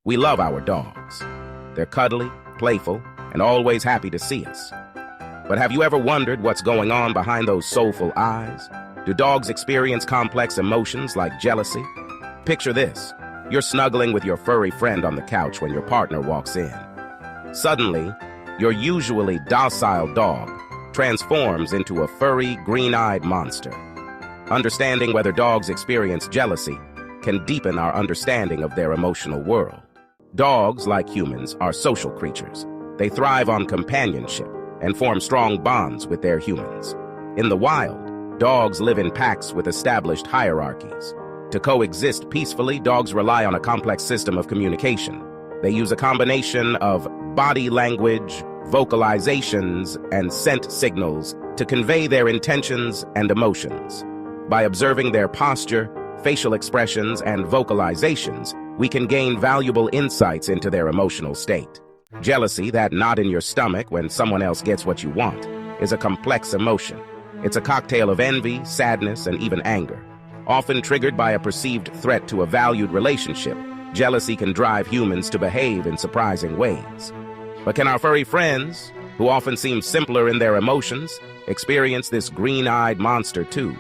We love our dogs. They're cuddly, playful, and always happy to see us. But have you ever wondered what's going on behind those soulful eyes? Do dogs experience complex emotions like jealousy? Picture this. You're snuggling with your furry friend on the couch when your partner walks in. Suddenly, your usually docile dog transforms into a furry, green-eyed monster. Understanding whether dogs experience jealousy can deepen our understanding of their emotional world. Dogs, like humans, are social creatures. They thrive on companionship and form strong bonds with their humans. In the wild, dogs live in packs with established hierarchies. To coexist peacefully, dogs rely on a complex system of communication. They use a combination of body language, vocalizations, and scent signals to convey their intentions and emotions. By observing their posture, facial expressions, and vocalizations, we can gain valuable insights into their emotional state. Jealousy, that knot in your stomach when someone else gets what you want, is a complex emotion. It's a cocktail of envy, sadness, and even anger. Often triggered by a perceived threat to a valued relationship, jealousy can drive humans to behave in surprising ways. But can our furry friends, who often seem simpler in their emotions, experience this green-eyed monster too?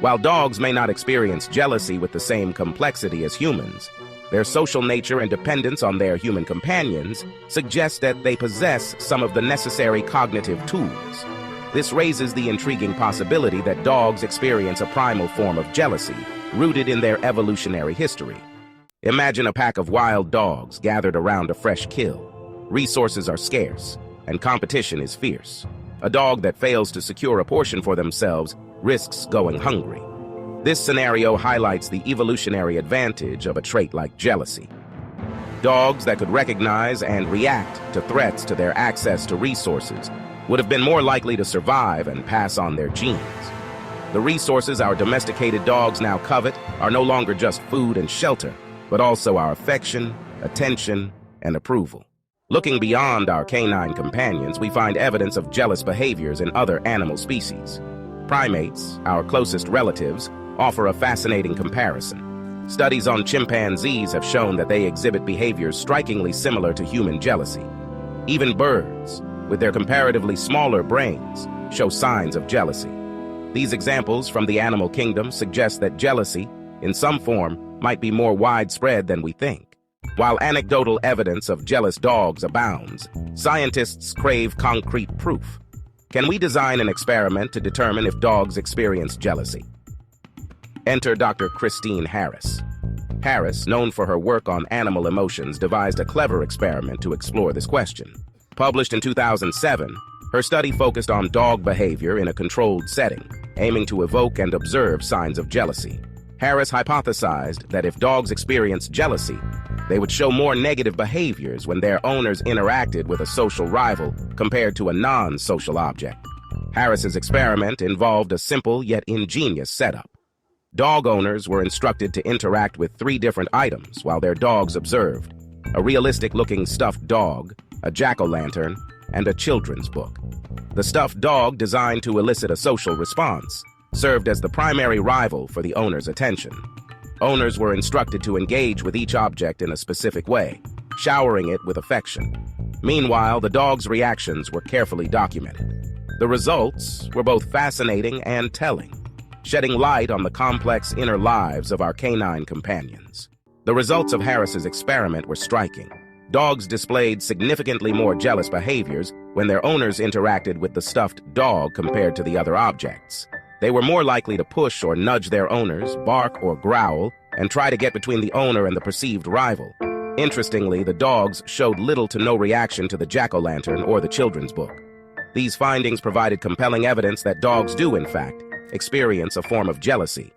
While dogs may not experience jealousy with the same complexity as humans, their social nature and dependence on their human companions suggest that they possess some of the necessary cognitive tools. This raises the intriguing possibility that dogs experience a primal form of jealousy, rooted in their evolutionary history. Imagine a pack of wild dogs gathered around a fresh kill. Resources are scarce, and competition is fierce. A dog that fails to secure a portion for themselves risks going hungry. This scenario highlights the evolutionary advantage of a trait like jealousy. Dogs that could recognize and react to threats to their access to resources would have been more likely to survive and pass on their genes. The resources our domesticated dogs now covet are no longer just food and shelter, but also our affection, attention, and approval. Looking beyond our canine companions, we find evidence of jealous behaviors in other animal species. Primates, our closest relatives, offer a fascinating comparison. Studies on chimpanzees have shown that they exhibit behaviors strikingly similar to human jealousy. Even birds, with their comparatively smaller brains, show signs of jealousy. These examples from the animal kingdom suggest that jealousy, in some form, might be more widespread than we think. While anecdotal evidence of jealous dogs abounds, scientists crave concrete proof. Can we design an experiment to determine if dogs experience jealousy? Enter Dr. Christine Harris. Harris, known for her work on animal emotions, devised a clever experiment to explore this question. Published in 2007, her study focused on dog behavior in a controlled setting, aiming to evoke and observe signs of jealousy. Harris hypothesized that if dogs experienced jealousy, they would show more negative behaviors when their owners interacted with a social rival compared to a non-social object. Harris's experiment involved a simple yet ingenious setup. Dog owners were instructed to interact with 3 different items while their dogs observed: a realistic-looking stuffed dog, a jack-o'-lantern, and a children's book. The stuffed dog, designed to elicit a social response, served as the primary rival for the owner's attention. Owners were instructed to engage with each object in a specific way, showering it with affection. Meanwhile, the dog's reactions were carefully documented. The results were both fascinating and telling, shedding light on the complex inner lives of our canine companions. The results of Harris's experiment were striking. Dogs displayed significantly more jealous behaviors when their owners interacted with the stuffed dog compared to the other objects. They were more likely to push or nudge their owners, bark or growl, and try to get between the owner and the perceived rival. Interestingly, the dogs showed little to no reaction to the jack-o'-lantern or the children's book. These findings provided compelling evidence that dogs do, in fact, experience a form of jealousy.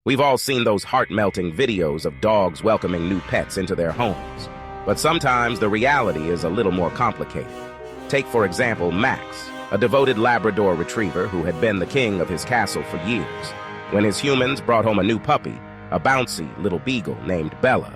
We've all seen those heart-melting videos of dogs welcoming new pets into their homes. But sometimes the reality is a little more complicated. Take, for example, Max, a devoted Labrador retriever who had been the king of his castle for years. When his humans brought home a new puppy, a bouncy little beagle named Bella,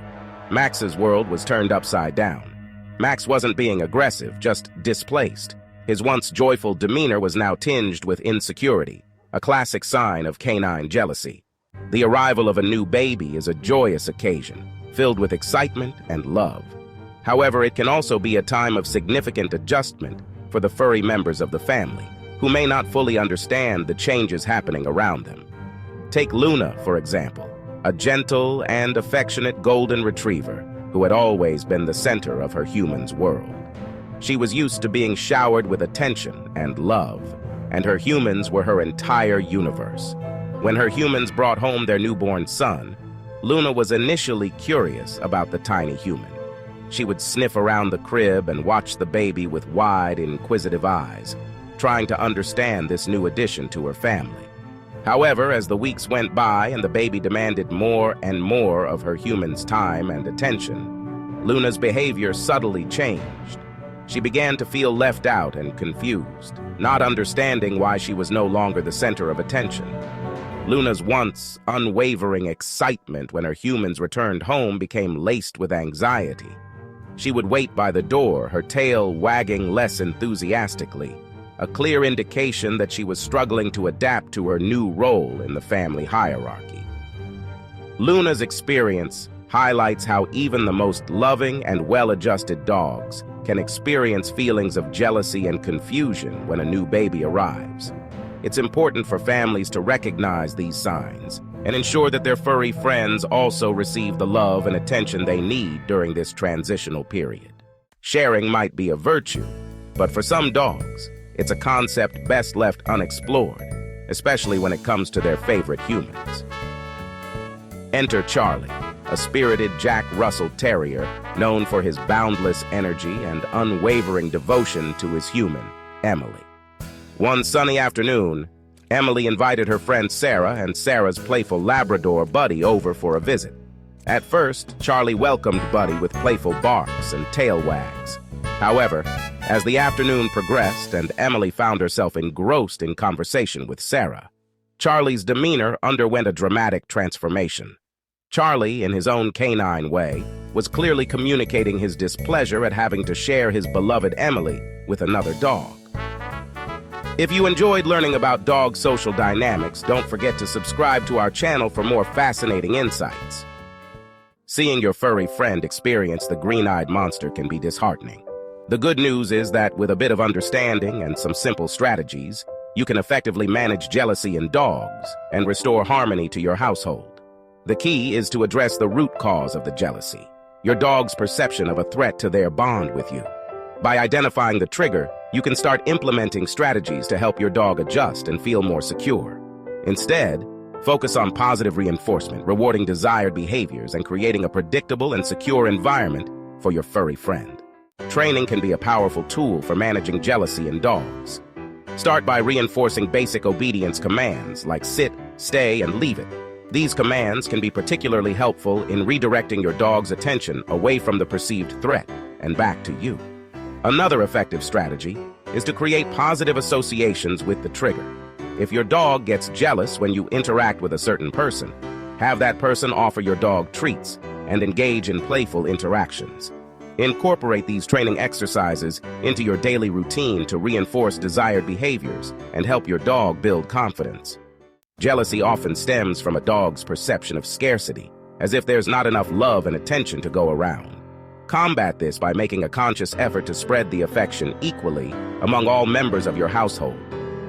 Max's world was turned upside down. Max wasn't being aggressive, just displaced. His once joyful demeanor was now tinged with insecurity, a classic sign of canine jealousy. The arrival of a new baby is a joyous occasion, filled with excitement and love. However, it can also be a time of significant adjustment for the furry members of the family, who may not fully understand the changes happening around them. Take Luna, for example, a gentle and affectionate golden retriever who had always been the center of her human's world. She was used to being showered with attention and love, and her humans were her entire universe. When her humans brought home their newborn son, Luna was initially curious about the tiny human. She would sniff around the crib and watch the baby with wide, inquisitive eyes, trying to understand this new addition to her family. However, as the weeks went by and the baby demanded more and more of her human's time and attention, Luna's behavior subtly changed. She began to feel left out and confused, not understanding why she was no longer the center of attention. Luna's once unwavering excitement when her humans returned home became laced with anxiety. She would wait by the door, her tail wagging less enthusiastically, a clear indication that she was struggling to adapt to her new role in the family hierarchy. Luna's experience highlights how even the most loving and well-adjusted dogs can experience feelings of jealousy and confusion when a new baby arrives. It's important for families to recognize these signs and ensure that their furry friends also receive the love and attention they need during this transitional period. Sharing might be a virtue, but for some dogs, it's a concept best left unexplored, especially when it comes to their favorite humans. Enter Charlie, a spirited Jack Russell Terrier known for his boundless energy and unwavering devotion to his human, Emily. One sunny afternoon, Emily invited her friend Sarah and Sarah's playful Labrador Buddy over for a visit. At first, Charlie welcomed Buddy with playful barks and tail wags. However, as the afternoon progressed and Emily found herself engrossed in conversation with Sarah, Charlie's demeanor underwent a dramatic transformation. Charlie, in his own canine way, was clearly communicating his displeasure at having to share his beloved Emily with another dog. If you enjoyed learning about dog social dynamics, don't forget to subscribe to our channel for more fascinating insights. Seeing your furry friend experience the green-eyed monster can be disheartening. The good news is that with a bit of understanding and some simple strategies, you can effectively manage jealousy in dogs and restore harmony to your household. The key is to address the root cause of the jealousy, your dog's perception of a threat to their bond with you. By identifying the trigger, you can start implementing strategies to help your dog adjust and feel more secure. Instead, focus on positive reinforcement, rewarding desired behaviors, and creating a predictable and secure environment for your furry friend. Training can be a powerful tool for managing jealousy in dogs. Start by reinforcing basic obedience commands like sit, stay, and leave it. These commands can be particularly helpful in redirecting your dog's attention away from the perceived threat and back to you. Another effective strategy is to create positive associations with the trigger. If your dog gets jealous when you interact with a certain person, have that person offer your dog treats and engage in playful interactions. Incorporate these training exercises into your daily routine to reinforce desired behaviors and help your dog build confidence. Jealousy often stems from a dog's perception of scarcity, as if there's not enough love and attention to go around. Combat this by making a conscious effort to spread the affection equally among all members of your household,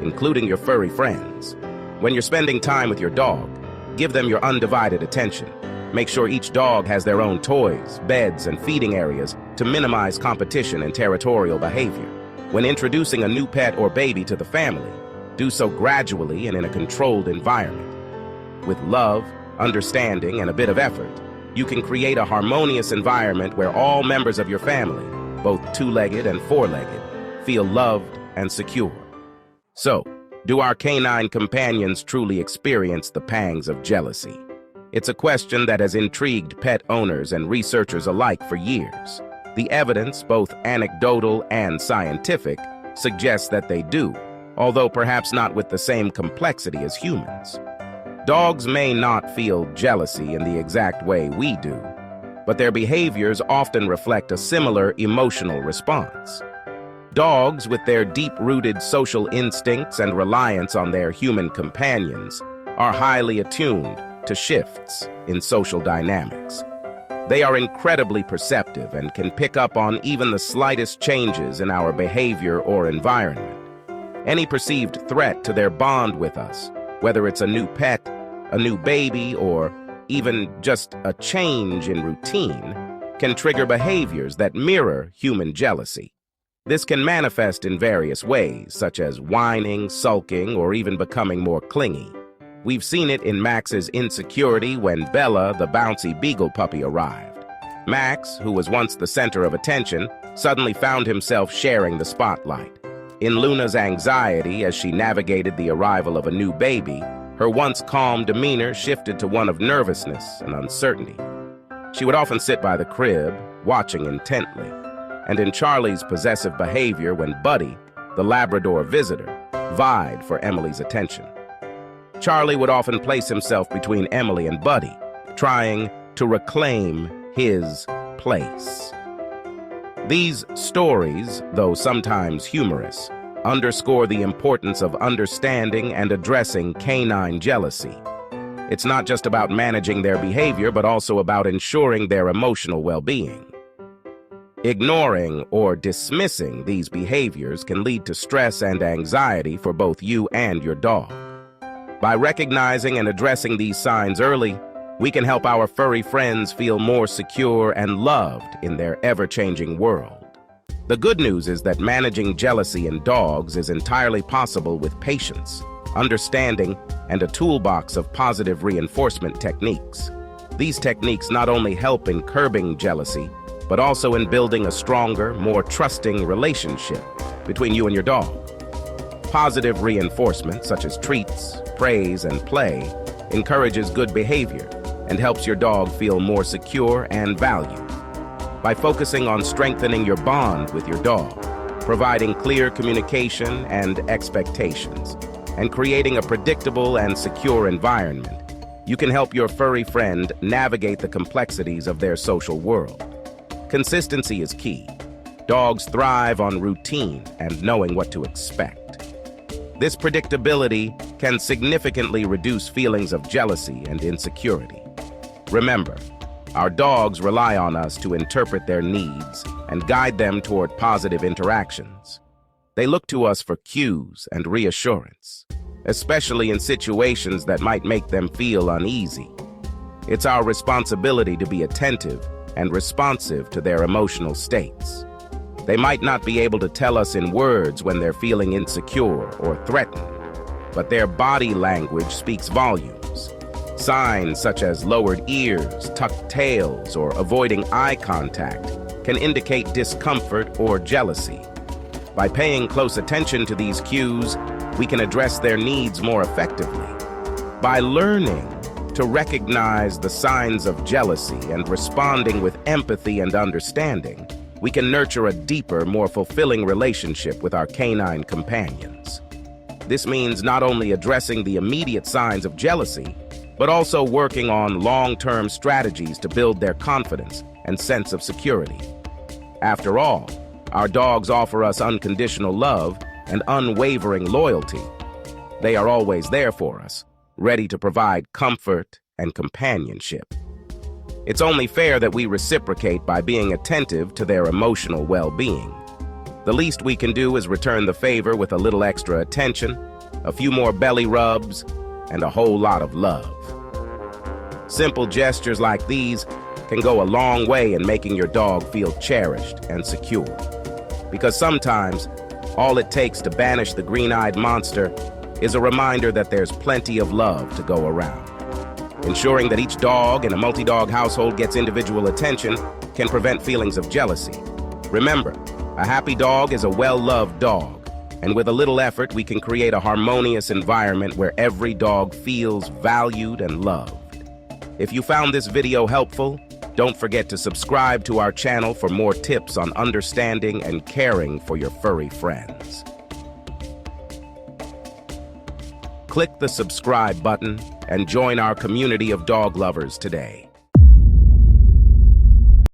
including your furry friends. When you're spending time with your dog, give them your undivided attention. Make sure each dog has their own toys, beds, and feeding areas to minimize competition and territorial behavior. When introducing a new pet or baby to the family, do so gradually and in a controlled environment. With love, understanding, and a bit of effort, you can create a harmonious environment where all members of your family, both two-legged and four-legged, feel loved and secure. So, do our canine companions truly experience the pangs of jealousy? It's a question that has intrigued pet owners and researchers alike for years. The evidence, both anecdotal and scientific, suggests that they do, although perhaps not with the same complexity as humans. Dogs may not feel jealousy in the exact way we do, but their behaviors often reflect a similar emotional response. Dogs, with their deep-rooted social instincts and reliance on their human companions, are highly attuned to shifts in social dynamics. They are incredibly perceptive and can pick up on even the slightest changes in our behavior or environment. Any perceived threat to their bond with us, whether it's a new pet, a new baby, or even just a change in routine, can trigger behaviors that mirror human jealousy. This can manifest in various ways, such as whining, sulking, or even becoming more clingy. We've seen it in Max's insecurity when Bella, the bouncy beagle puppy, arrived. Max, who was once the center of attention, suddenly found himself sharing the spotlight. In Luna's anxiety as she navigated the arrival of a new baby, her once calm demeanor shifted to one of nervousness and uncertainty. She would often sit by the crib, watching intently, and in Charlie's possessive behavior when Buddy, the Labrador visitor, vied for Emily's attention. Charlie would often place himself between Emily and Buddy, trying to reclaim his place. These stories, though sometimes humorous, underscore the importance of understanding and addressing canine jealousy. It's not just about managing their behavior, but also about ensuring their emotional well-being. Ignoring or dismissing these behaviors can lead to stress and anxiety for both you and your dog. By recognizing and addressing these signs early, we can help our furry friends feel more secure and loved in their ever-changing world. The good news is that managing jealousy in dogs is entirely possible with patience, understanding, and a toolbox of positive reinforcement techniques. These techniques not only help in curbing jealousy, but also in building a stronger, more trusting relationship between you and your dog. Positive reinforcement, such as treats, praise, and play, encourages good behavior and helps your dog feel more secure and valued. By focusing on strengthening your bond with your dog, providing clear communication and expectations, and creating a predictable and secure environment, you can help your furry friend navigate the complexities of their social world. Consistency is key. Dogs thrive on routine and knowing what to expect. This predictability can significantly reduce feelings of jealousy and insecurity. Remember, our dogs rely on us to interpret their needs and guide them toward positive interactions. They look to us for cues and reassurance, especially in situations that might make them feel uneasy. It's our responsibility to be attentive and responsive to their emotional states. They might not be able to tell us in words when they're feeling insecure or threatened, but their body language speaks volumes. Signs such as lowered ears, tucked tails, or avoiding eye contact can indicate discomfort or jealousy. By paying close attention to these cues, we can address their needs more effectively. By learning to recognize the signs of jealousy and responding with empathy and understanding, we can nurture a deeper, more fulfilling relationship with our canine companions. This means not only addressing the immediate signs of jealousy, but also working on long-term strategies to build their confidence and sense of security. After all, our dogs offer us unconditional love and unwavering loyalty. They are always there for us, ready to provide comfort and companionship. It's only fair that we reciprocate by being attentive to their emotional well-being. The least we can do is return the favor with a little extra attention, a few more belly rubs, and a whole lot of love. Simple gestures like these can go a long way in making your dog feel cherished and secure. Because sometimes, all it takes to banish the green-eyed monster is a reminder that there's plenty of love to go around. Ensuring that each dog in a multi-dog household gets individual attention can prevent feelings of jealousy. Remember, a happy dog is a well-loved dog, and with a little effort, we can create a harmonious environment where every dog feels valued and loved. If you found this video helpful, don't forget to subscribe to our channel for more tips on understanding and caring for your furry friends. Click the subscribe button and join our community of dog lovers today.